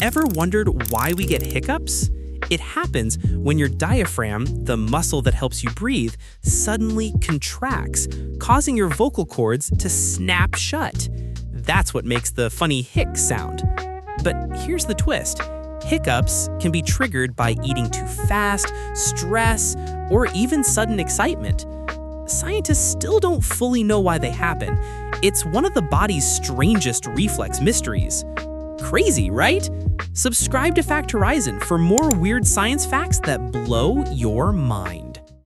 Ever wondered why we get hiccups? It happens when your diaphragm, the muscle that helps you breathe, suddenly contracts, causing your vocal cords to snap shut. That's what makes the funny hic sound. But here's the twist. Hiccups can be triggered by eating too fast, stress, or even sudden excitement. Scientists still don't fully know why they happen. It's one of the body's strangest reflex mysteries. Crazy, right? Subscribe to Fact Horizon for more weird science facts that blow your mind.